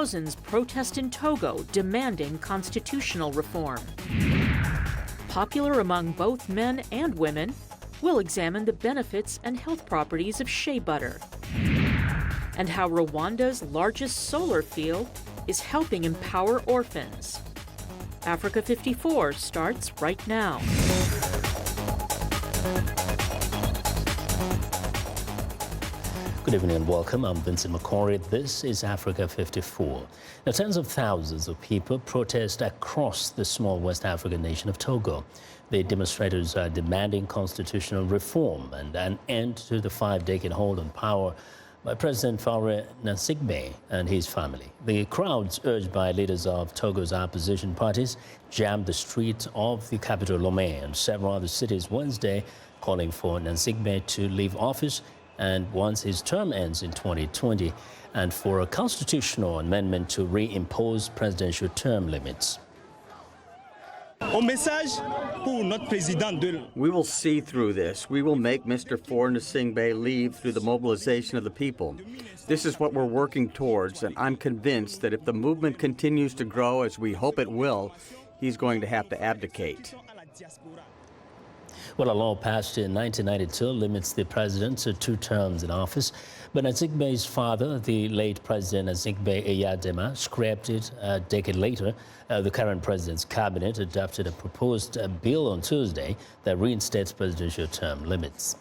Thousands protest in Togo demanding constitutional reform. Popular among both men and women, we'll examine the benefits and health properties of shea butter and how Rwanda's largest solar field is helping empower orphans. Africa 54 starts right now. Good evening and welcome. I'm Vincent McCory. This is Africa 54. Now, tens of thousands of people protest across the small West African nation of Togo. The demonstrators are demanding constitutional reform and an end to the 5-decade hold on power by President Faure Gnassingbe and his family. The crowds, urged by leaders of Togo's opposition parties, jammed the streets of the capital Lomé and several other cities Wednesday, calling for Gnassingbe to leave office and once his term ends in 2020, and for a constitutional amendment to reimpose presidential term limits. We will see through this. We will make Mr. Faure Gnassingbe leave through the mobilization of the people. This is what we're working towards, and I'm convinced that if the movement continues to grow as we hope it will, he's going to have to abdicate. Well, a law passed in 1992 limits the president to 2 terms in office, but Gnassingbe's father, the late President Gnassingbe Eyadema, scrapped it a decade later. The current president's cabinet adopted a proposed bill on Tuesday that reinstates presidential term limits.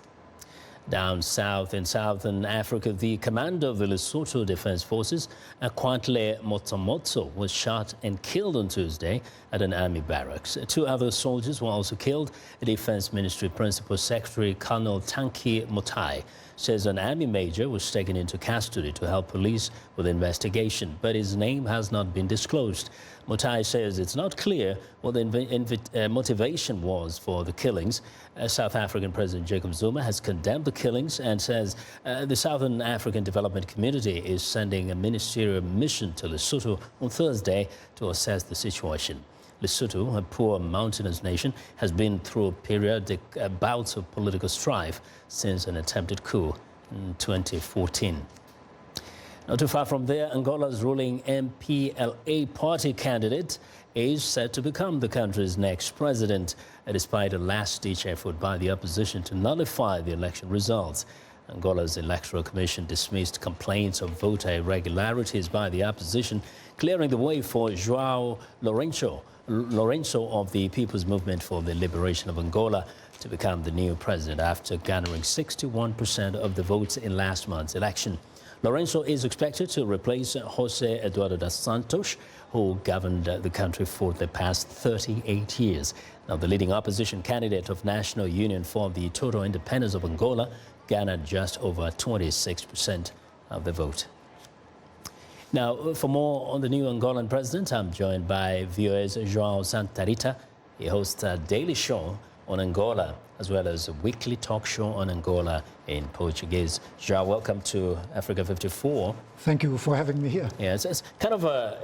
Down south in southern Africa, the commander of the Lesotho Defense Forces, Kwantle Motomotso, was shot and killed on Tuesday at an army barracks. 2 other soldiers were also killed. The Defense Ministry Principal Secretary Colonel Tanki Mutai says an army major was taken into custody to help police with the investigation, but his name has not been disclosed. Mutai says it's not clear what the motivation was for the killings. South African President Jacob Zuma has condemned the killings and says the Southern African Development Community is sending a ministerial mission to Lesotho on Thursday to assess the situation. Lesotho, a poor mountainous nation, has been through periodic bouts of political strife since an attempted coup in 2014. Not too far from there, Angola's ruling MPLA party candidate is set to become the country's next president, despite a last-ditch effort by the opposition to nullify the election results. Angola's Electoral Commission dismissed complaints of voter irregularities by the opposition, clearing the way for João Lourenço of the People's Movement for the Liberation of Angola to become the new president after garnering 61% of the votes in last month's election. Lourenço is expected to replace José Eduardo dos Santos, who governed the country for the past 38 years. Now, the leading opposition candidate of National Union for the Total Independence of Angola garnered just over 26% of the vote. Now, for more on the new Angolan president, I'm joined by VOA's João Santa Rita. He hosts a daily show on Angola, as well as a weekly talk show on Angola in Portuguese. João, welcome to Africa 54. Thank you for having me here. Yeah, it's kind of a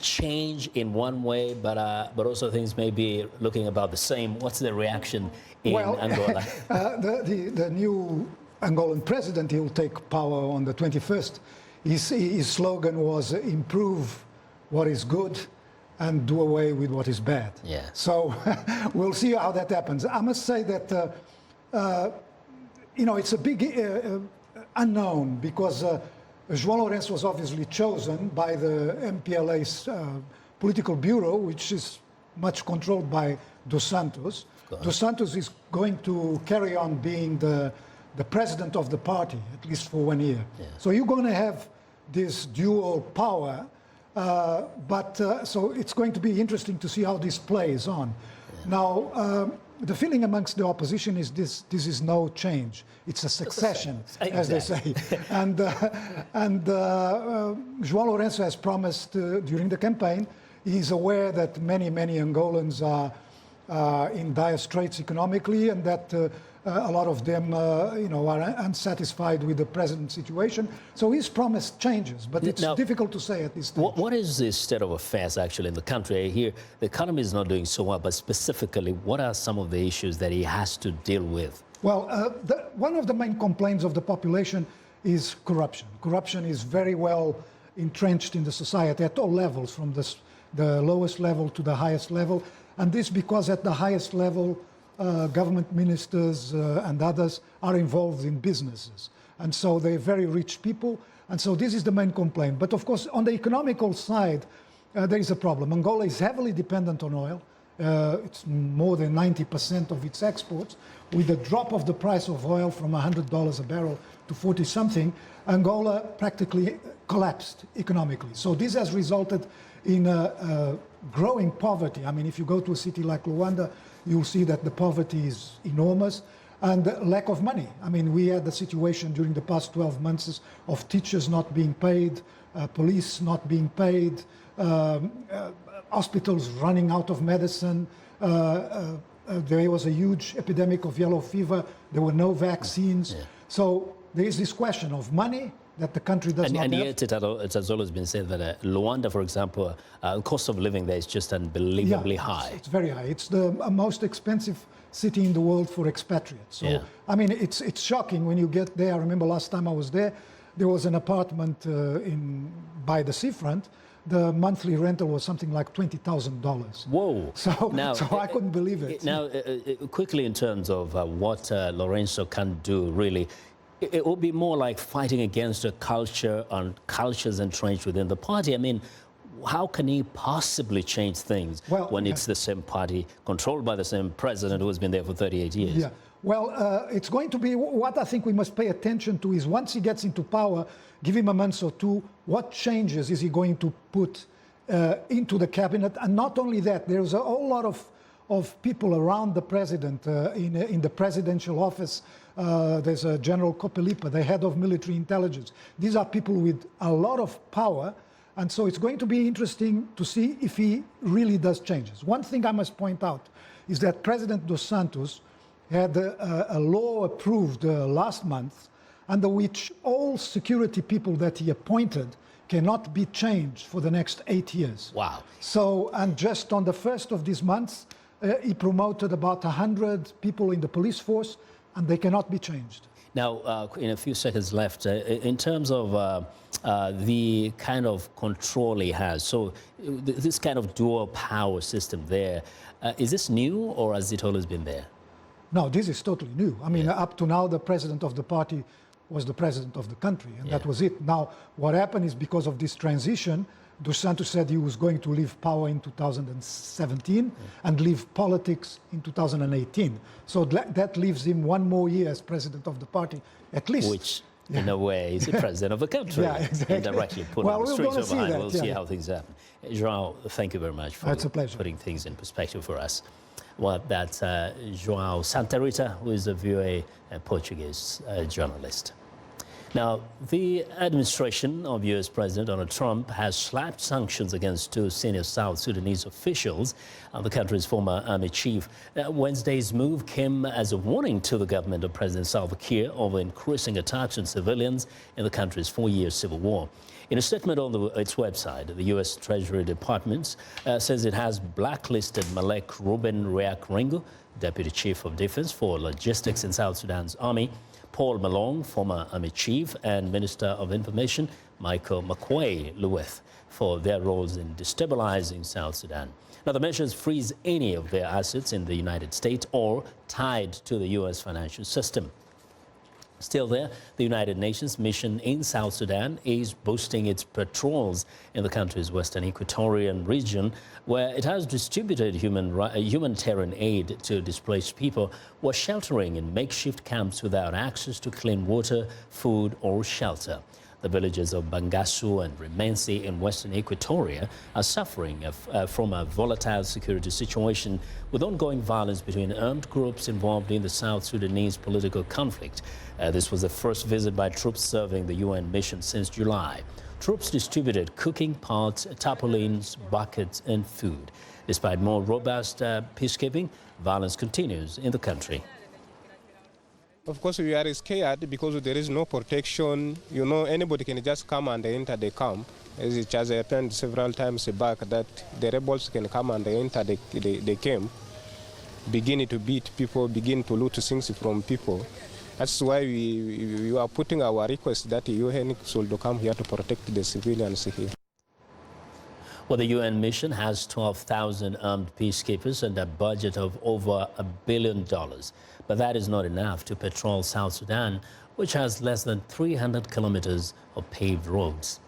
change in one way, but also things may be looking about the same. What's the reaction in Angola? The new Angolan president, he will take power on the 21st. His slogan was improve what is good and do away with what is bad. Yeah. So we'll see how that happens. I must say that, it's a big unknown because João Lourenço was obviously chosen by the MPLA's political bureau, which is much controlled by Dos Santos. Dos Santos is going to carry on being the president of the party, at least for 1 year. Yeah. So you're going to have this dual power, so it's going to be interesting to see how this plays on. Yeah. Now, the feeling amongst the opposition is this is no change. It's a succession, as they say. And João Lourenço has promised during the campaign, he's aware that many Angolans are in dire straits economically and that a lot of them are unsatisfied with the present situation. So he's promised changes, but it's difficult to say at this stage. What is the state of affairs actually in the country? I hear the economy is not doing so well, but specifically, what are some of the issues that he has to deal with? Well, one of the main complaints of the population is corruption. Corruption is very well entrenched in the society at all levels, from the lowest level to the highest level. And this because at the highest level, government ministers and others are involved in businesses. And so they're very rich people. And so this is the main complaint. But of course, on the economical side, there is a problem. Angola is heavily dependent on oil. It's more than 90% of its exports. With the drop of the price of oil from $100 a barrel to 40-something, Angola practically collapsed economically. So this has resulted in growing poverty. I mean, if you go to a city like Luanda, you'll see that the poverty is enormous, and lack of money. I mean, we had the situation during the past 12 months of teachers not being paid, police not being paid, hospitals running out of medicine. There was a huge epidemic of yellow fever. There were no vaccines. Yeah. So there is this question of money that the country does not have. And yet it has always been said that Luanda, for example, the cost of living there is just unbelievably high. It's very high. It's the most expensive city in the world for expatriates. So, I mean, it's shocking when you get there. I remember last time I was there, there was an apartment by the seafront. The monthly rental was something like $20,000. Whoa. So I couldn't believe it. Now, quickly in terms of what Lourenço can do, really, it will be more like fighting against a culture and cultures entrenched within the party. I mean, how can he possibly change things when it's the same party controlled by the same president who has been there for 38 years? Yeah. Well, it's going to be what I think we must pay attention to is once he gets into power, give him a month or two, what changes is he going to put into the cabinet? And not only that, there's a whole lot of people around the president in the presidential office. There's General Kopelipa, the head of military intelligence. These are people with a lot of power. And so it's going to be interesting to see if he really does changes. One thing I must point out is that President Dos Santos had a law approved last month under which all security people that he appointed cannot be changed for the next 8 years. Wow. So, and just on the 1st of this month, he promoted about 100 people in the police force, and they cannot be changed. Now, in a few seconds left, in terms of the kind of control he has, so this kind of dual power system there, is this new or has it always been there? No, this is totally new. I mean, up to now, the president of the party was the president of the country, and that was it. Now, what happened is because of this transition, Dos Santos said he was going to leave power in 2017 and leave politics in 2018. So that leaves him 1 more year as president of the party, at least. Which, in a way, is the president of the country. Yeah, exactly. Indirectly put on the streets of behind. We'll see how things happen. João, thank you very much for putting things in perspective for us. Well, that's João Santa Rita, who is a VOA Portuguese journalist. Now, the administration of U.S. President Donald Trump has slapped sanctions against 2 senior South Sudanese officials and the country's former army chief. Wednesday's move came as a warning to the government of President Salva Kiir over increasing attacks on civilians in the country's 4-year civil war. In a statement on its website, the U.S. Treasury Department says it has blacklisted Malek Ruben Riek Ringo, Deputy Chief of Defense for Logistics in South Sudan's army, Paul Malong, former army chief, and Minister of Information Michael Makuei-Lueth for their roles in destabilizing South Sudan. Now, the measures freeze any of their assets in the United States or tied to the U.S. financial system. Still there, the United Nations mission in South Sudan is boosting its patrols in the country's western Equatorian region, where it has distributed humanitarian aid to displaced people who are sheltering in makeshift camps without access to clean water, food, or shelter. The villages of Bangassou and Remensi in western Equatoria are suffering from a volatile security situation with ongoing violence between armed groups involved in the South Sudanese political conflict. This was the first visit by troops serving the UN mission since July. Troops distributed cooking pots, tarpaulins, buckets, and food. Despite more robust peacekeeping, violence continues in the country. Of course, we are scared because there is no protection. You know, anybody can just come and enter the camp, as it has happened several times back, that the rebels can come and enter the camp, begin to beat people, begin to loot things from people. That's why we are putting our request that the UN should come here to protect the civilians here. Well, the UN mission has 12,000 armed peacekeepers and a budget of over $1 billion. But that is not enough to patrol South Sudan, which has less than 300 kilometers of paved roads.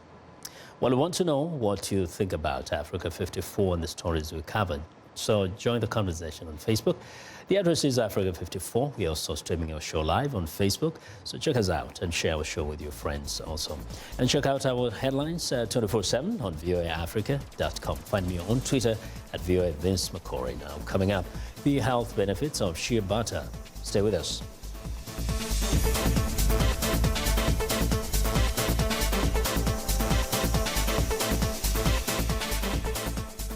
Well, we want to know what you think about Africa 54 and the stories we covered. So join the conversation on Facebook. The address is Africa 54. We are also streaming our show live on Facebook. So check us out and share our show with your friends also. And check out our headlines 24/7 on voaafrica.com. Find me on Twitter at VOA Vince McCory. Now, coming up, the health benefits of shea butter. Stay with us.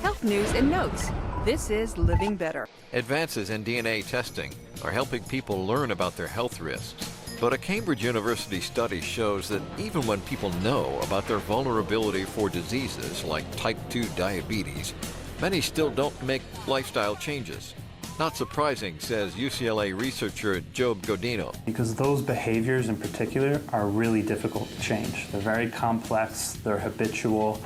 Health news and notes. This is Living Better. Advances in DNA testing are helping people learn about their health risks. But a Cambridge University study shows that even when people know about their vulnerability for diseases like type 2 diabetes, many still don't make lifestyle changes. Not surprising, says UCLA researcher Job Godino. Because those behaviors in particular are really difficult to change. They're very complex, they're habitual,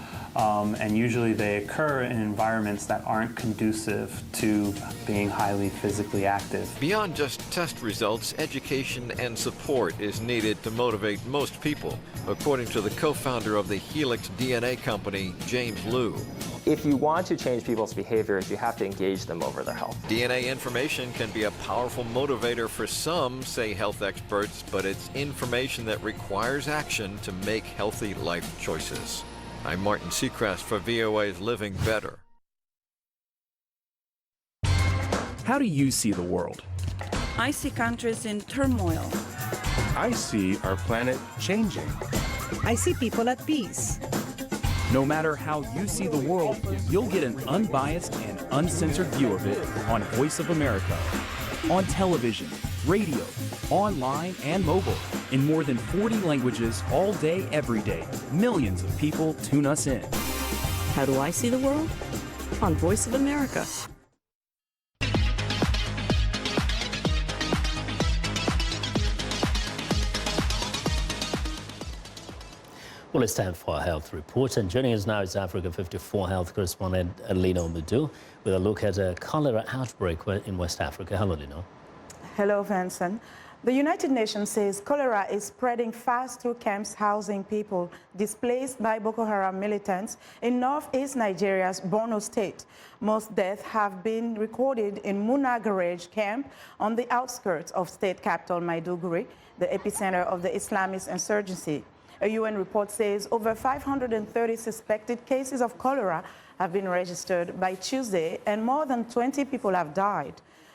and usually they occur in environments that aren't conducive to being highly physically active. Beyond just test results, education and support is needed to motivate most people, according to the co-founder of the Helix DNA company, James Liu. If you want to change people's behaviors, you have to engage them over their health. DNA information can be a powerful motivator for some, say health experts, but it's information that requires action to make healthy life choices. I'm Martin Seacrest for VOA's Living Better. How do you see the world? I see countries in turmoil. I see our planet changing. I see people at peace. No matter how you see the world, you'll get an unbiased and uncensored view of it on Voice of America. On television, radio, online, and mobile. In more than 40 languages all day, every day. Millions of people tune us in. How do I see the world? On Voice of America. Well, it's time for our health report. And joining us now is Africa 54 health correspondent Lino Mudu with a look at a cholera outbreak in West Africa. Hello, Lino. Hello, Vincent. The United Nations says cholera is spreading fast through camps housing people displaced by Boko Haram militants in northeast Nigeria's Borno state. Most deaths have been recorded in Munagarej camp on the outskirts of state capital Maiduguri, the epicenter of the Islamist insurgency. A UN report says over 530 suspected cases of cholera have been registered by Tuesday, and more than 20 people have died.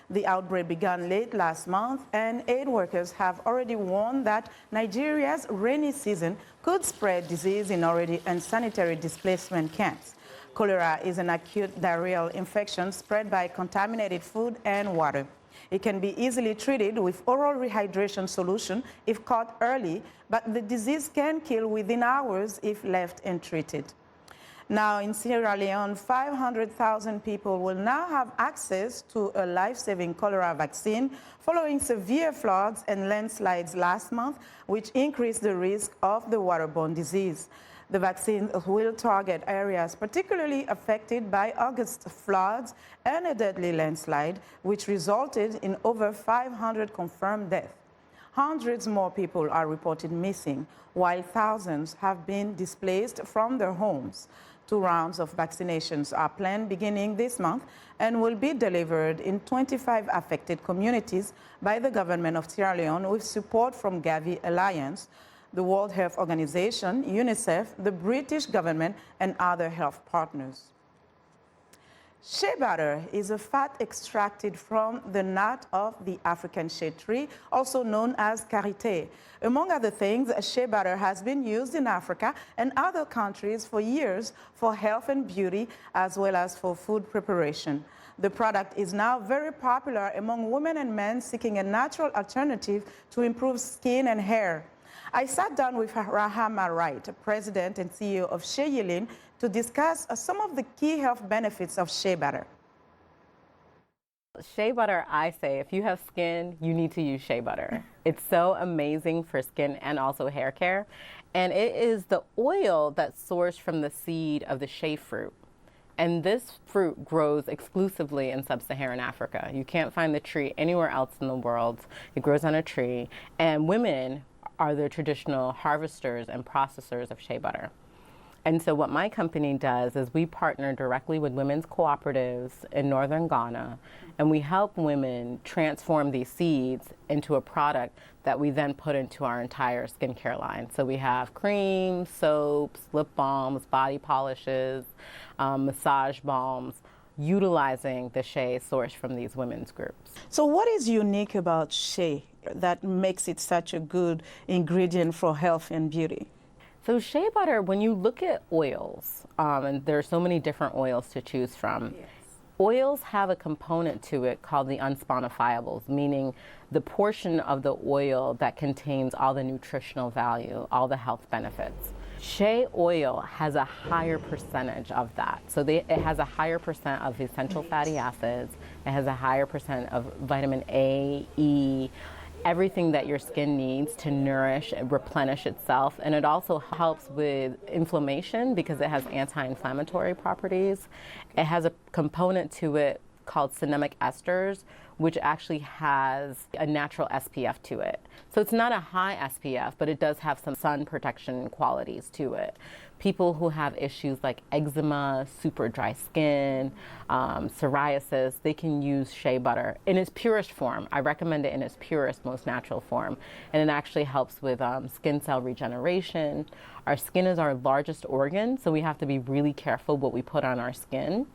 The outbreak began late last month, and aid workers have already warned that Nigeria's rainy season could spread disease in already unsanitary displacement camps. Cholera is an acute diarrheal infection spread by contaminated food and water. It can be easily treated with oral rehydration solution if caught early, but the disease can kill within hours if left untreated. Now, in Sierra Leone, 500,000 people will now have access to a life-saving cholera vaccine following severe floods and landslides last month, which increased the risk of the waterborne disease. The vaccine will target areas particularly affected by August floods and a deadly landslide, which resulted in over 500 confirmed deaths. Hundreds more people are reported missing, while thousands have been displaced from their homes. 2 rounds of vaccinations are planned beginning this month and will be delivered in 25 affected communities by the government of Sierra Leone with support from Gavi Alliance, the World Health Organization, UNICEF, the British government, and other health partners. Shea butter is a fat extracted from the nut of the African shea tree, also known as karité. Among other things, shea butter has been used in Africa and other countries for years for health and beauty, as well as for food preparation. The product is now very popular among women and men seeking a natural alternative to improve skin and hair. I sat down with Rahama Wright, President and CEO of Shea Yilin, to discuss some of the key health benefits of shea butter. Shea butter, I say, if you have skin, you need to use shea butter. It's so amazing for skin and also hair care. And it is the oil that's sourced from the seed of the shea fruit. And this fruit grows exclusively in sub-Saharan Africa. You can't find the tree anywhere else in the world. It grows on a tree. And women are the traditional harvesters and processors of shea butter. And so what my company does is we partner directly with women's cooperatives in northern Ghana, and we help women transform these seeds into a product that we then put into our entire skincare line. So we have creams, soaps, lip balms, body polishes, massage balms, utilizing the shea sourced from these women's groups. So what is unique about shea that makes it such a good ingredient for health and beauty? So shea butter, when you look at oils, and there are so many different oils to choose from, yes. Oils have a component to it called the unsponifiables, meaning the portion of the oil that contains all the nutritional value, all the health benefits. Shea oil has a higher percentage of that. So it has a higher percent of essential fatty acids, it has a higher percent of vitamin A, E, everything that your skin needs to nourish and replenish itself. And it also helps with inflammation because it has anti-inflammatory properties. It has a component to it called cinnamic esters, which actually has a natural SPF to it. So it's not a high SPF, but it does have some sun protection qualities to it. People who have issues like eczema, super dry skin, psoriasis, they can use shea butter in its purest form. I recommend it in its purest, most natural form. And it actually helps with skin cell regeneration. Our skin is our largest organ, so we have to be really careful what we put on our skin.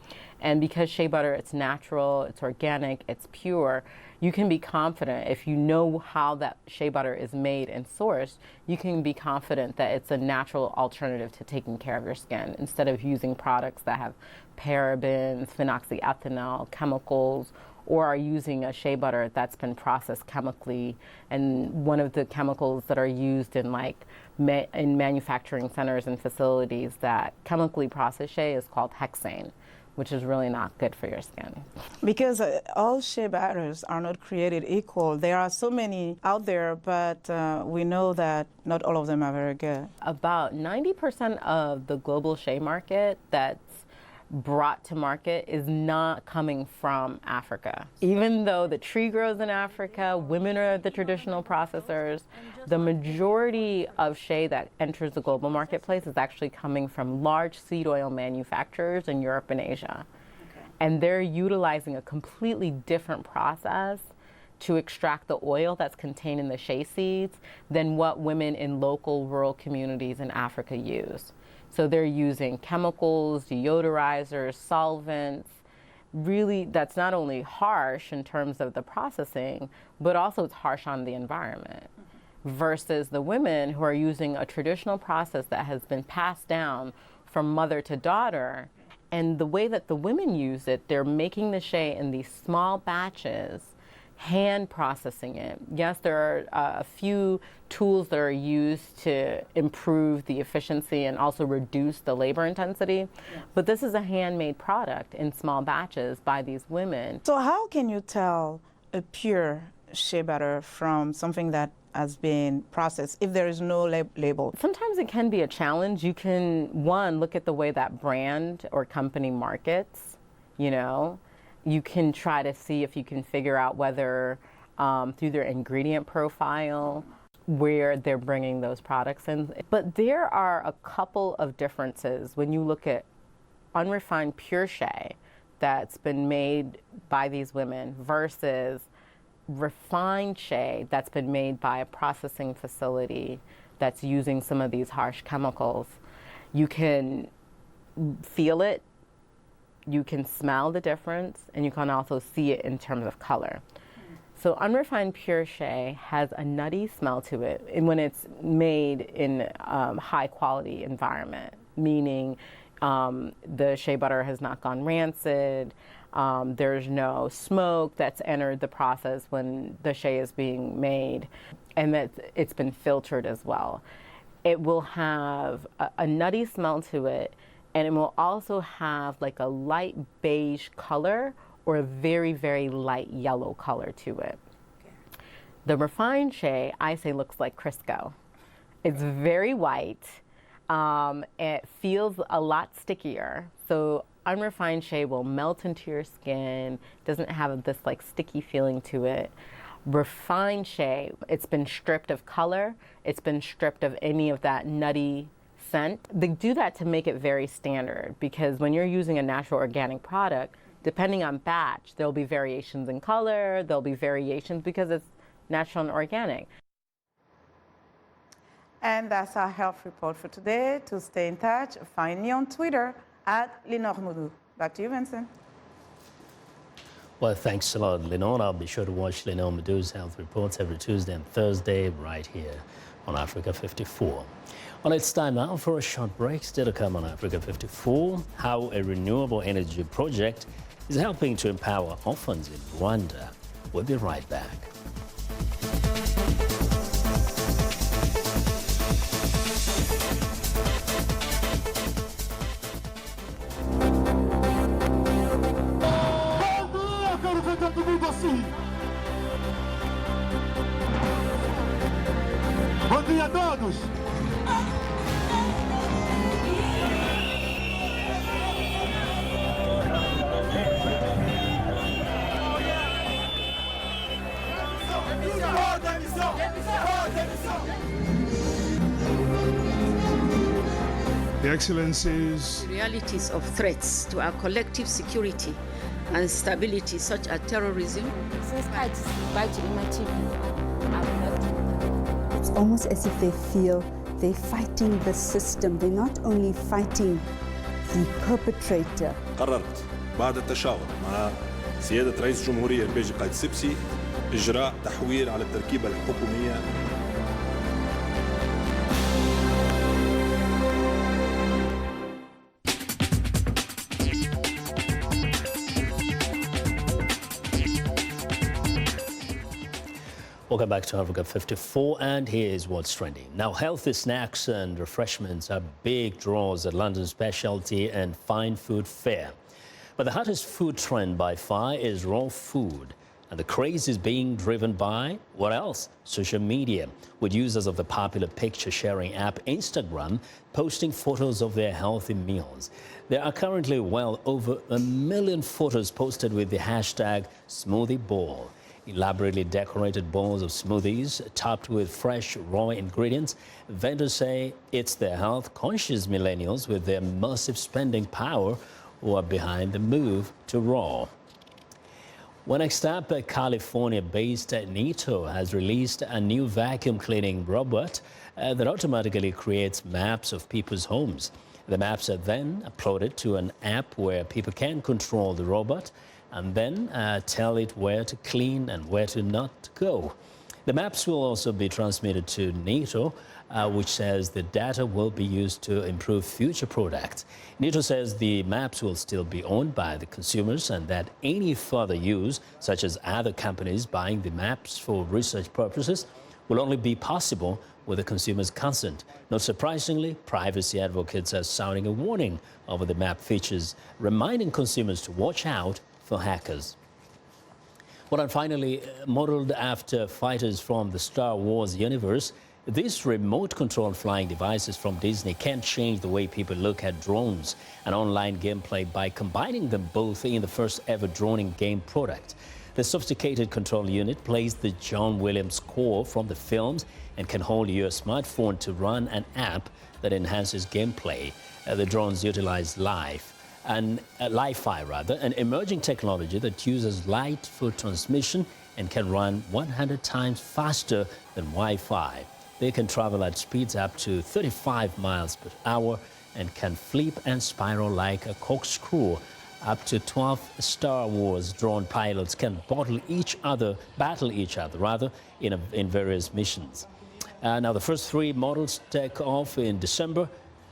And because shea butter, it's natural, it's organic, it's pure, you can be confident if you know how that shea butter is made and sourced, you can be confident that it's a natural alternative to taking care of your skin instead of using products that have parabens, phenoxyethanol, chemicals, or are using a shea butter that's been processed chemically. And one of the chemicals that are used in in manufacturing centers and facilities that chemically process shea is called hexane, which is really not good for your skin. Because all shea butters are not created equal. There are so many out there, but we know that not all of them are very good. About 90% of the global shea market that's brought to market is not coming from Africa. Even though the tree grows in Africa, women are the traditional processors, the majority of shea that enters the global marketplace is actually coming from large seed oil manufacturers in Europe and Asia. Okay. And they're utilizing a completely different process to extract the oil that's contained in the shea seeds than what women in local rural communities in Africa use. So they're using chemicals, deodorizers, solvents. Really, that's not only harsh in terms of the processing, but also it's harsh on the environment. Versus the women who are using a traditional process that has been passed down from mother to daughter. And the way that the women use it, they're making the shea in these small batches, hand processing it. Yes, there are a few tools that are used to improve the efficiency and also reduce the labor intensity, but this is a handmade product in small batches by these women. So how can you tell a pure shea butter from something that has been processed if there is no label? Sometimes it can be a challenge. You can, one, look at the way that brand or company markets, you know. You can try to see if you can figure out whether through their ingredient profile where they're bringing those products in. But there are a couple of differences when you look at unrefined pure shea that's been made by these women versus refined shea that's been made by a processing facility that's using some of these harsh chemicals. You can feel it, you can smell the difference, and you can also see it in terms of color. So unrefined pure shea has a nutty smell to it when it's made in a high quality environment, meaning the shea butter has not gone rancid, there's no smoke that's entered the process when the shea is being made, and that it's been filtered as well. It will have a nutty smell to it, and it will also have like a light beige color or a very, very light yellow color to it. The refined shea, I say, looks like Crisco. It's very white. It feels a lot stickier. So unrefined shea will melt into your skin, doesn't have this like sticky feeling to it. Refined shea, it's been stripped of color, it's been stripped of any of that nutty scent. They do that to make it very standard, because when you're using a natural organic product, depending on batch, there'll be variations in color, there'll be variations because it's natural and organic. And that's our health report for today. To stay in touch, find me on Twitter @LenorMoudou. Back to you, Vincent. Well, thanks a lot, Lenore. I'll be sure to watch Lenore Moudou's health reports every Tuesday and Thursday right here on Africa 54. Well, it's time now for a short break. Still to come on Africa 54, how a renewable energy project is helping to empower orphans in Rwanda. We'll be right back. Bom dia a todos! The Excellencies, the realities of threats to our collective security and stability, such as terrorism. Since I watched in my TV, it's almost as if they feel they're fighting the system. They're not only fighting the perpetrator. قررت بعد التشاور مع سيادة رئيس الجمهورية البيجي قايد سبسي إجراء تحويل على التركيبة الحكومية. Welcome back to Africa 54, and here is what's trending. Now, healthy snacks and refreshments are big draws at London's Specialty and Fine Food Fair. But the hottest food trend by far is raw food. And the craze is being driven by, what else? Social media, with users of the popular picture-sharing app Instagram posting photos of their healthy meals. There are currently well over 1 million photos posted with the hashtag Smoothie Bowl. Elaborately decorated bowls of smoothies topped with fresh raw ingredients. Vendors say it's the health-conscious millennials with their massive spending power who are behind the move to raw. Well, next up, California-based Neato has released a new vacuum cleaning robot that automatically creates maps of people's homes. The maps are then uploaded to an app where people can control the robot and then tell it where to clean and where to not go. The maps will also be transmitted to Neato, which says the data will be used to improve future products. Neato says the maps will still be owned by the consumers and that any further use, such as other companies buying the maps for research purposes, will only be possible with the consumer's consent. Not surprisingly, privacy advocates are sounding a warning over the map features, reminding consumers to watch out for hackers. Well, and finally, modeled after fighters from the Star Wars universe, these remote-controlled flying devices from Disney can change the way people look at drones and online gameplay by combining them both in the first-ever droning game product. The sophisticated control unit plays the John Williams score from the films and can hold your smartphone to run an app that enhances gameplay. The drones utilize Li-Fi, an emerging technology that uses light for transmission and can run 100 times faster than Wi-Fi. They can travel at speeds up to 35 miles per hour and can flip and spiral like a corkscrew. Up to 12 Star Wars drone pilots can battle each other in various missions. Now, the first 3 models take off in December,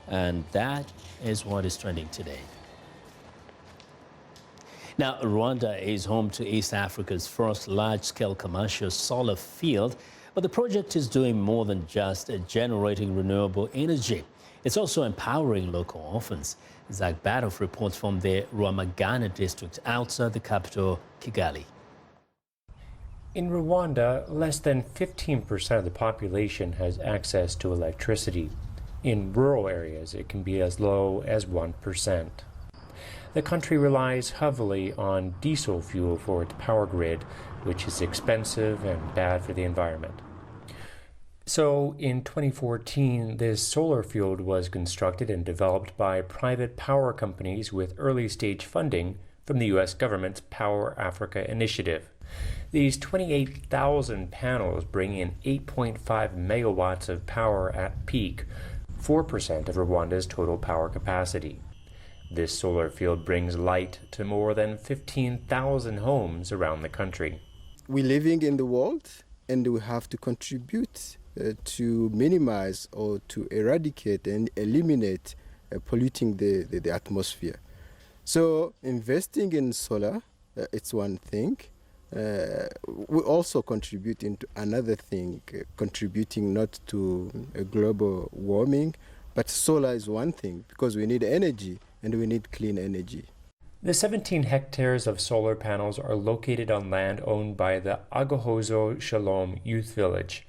and that is what is trending today. Now, Rwanda is home to East Africa's first large-scale commercial solar field, but the project is doing more than just generating renewable energy. It's also empowering local orphans. Zach Badoff reports from the Rwamagana district outside the capital, Kigali. In Rwanda, less than 15% of the population has access to electricity. In rural areas, it can be as low as 1%. The country relies heavily on diesel fuel for its power grid, which is expensive and bad for the environment. So in 2014, this solar field was constructed and developed by private power companies with early-stage funding from the U.S. government's Power Africa initiative. These 28,000 panels bring in 8.5 megawatts of power at peak, 4% of Rwanda's total power capacity. This solar field brings light to more than 15,000 homes around the country. We're living in the world, and we have to contribute to minimize or to eradicate and eliminate polluting the atmosphere. So investing in solar, it's one thing. We also contribute into another thing, contributing not to global warming, but solar is one thing because we need energy and we need clean energy. The 17 hectares of solar panels are located on land owned by the Agahozo Shalom Youth Village.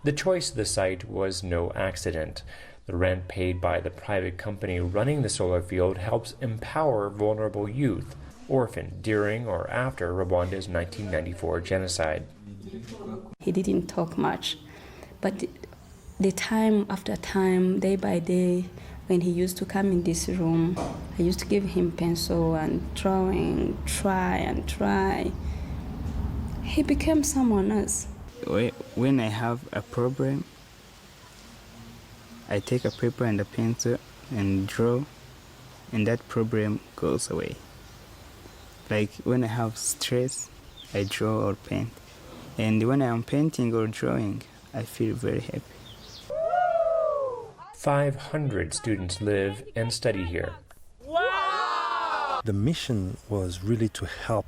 The choice of the site was no accident. The rent paid by the private company running the solar field helps empower vulnerable youth, orphaned during or after Rwanda's 1994 genocide. He didn't talk much, but the time after time, day by day, when he used to come in this room, I used to give him pencil and drawing, try and try. He became someone else. When I have a problem, I take a paper and a pencil and draw, and that problem goes away. Like when I have stress, I draw or paint. And when I am painting or drawing, I feel very happy. 500 students live and study here. The mission was really to help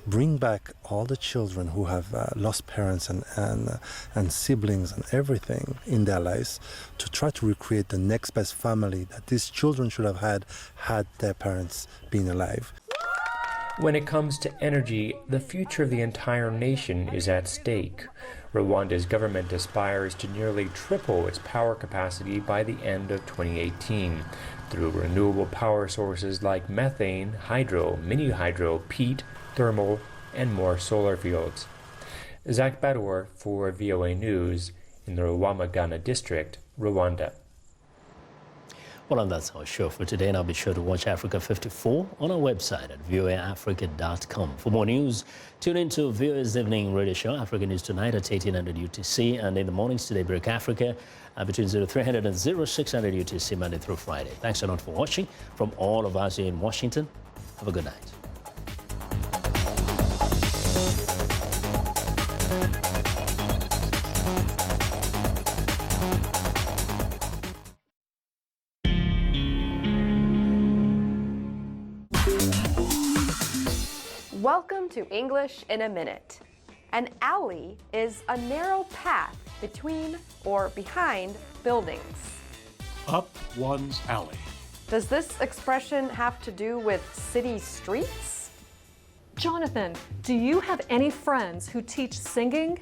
bring back all the children who have lost parents and siblings and everything in their lives, to try to recreate the next best family that these children should have had their parents been alive. When it comes to energy, the future of the entire nation is at stake. Rwanda's government aspires to nearly triple its power capacity by the end of 2018 through renewable power sources like methane, hydro, mini hydro, peat, thermal, and more solar fields. Zach Badour for VOA News in the Rwamagana district, Rwanda. Well, and that's our show for today, and I'll be sure to watch Africa 54 on our website at voaafrica.com. For more news, tune into VOA's evening radio show, Africa News Tonight at 1800 UTC, and in the mornings to Daybreak Africa between 0300 and 0600 UTC, Monday through Friday. Thanks a lot for watching. From all of us here in Washington, have a good night. Welcome to English in a Minute. An alley is a narrow path between or behind buildings. Up one's alley. Does this expression have to do with city streets? Jonathan, do you have any friends who teach singing?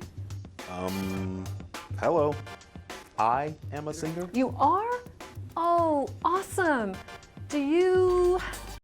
Hello. I am a singer. You are? Oh, awesome. Do you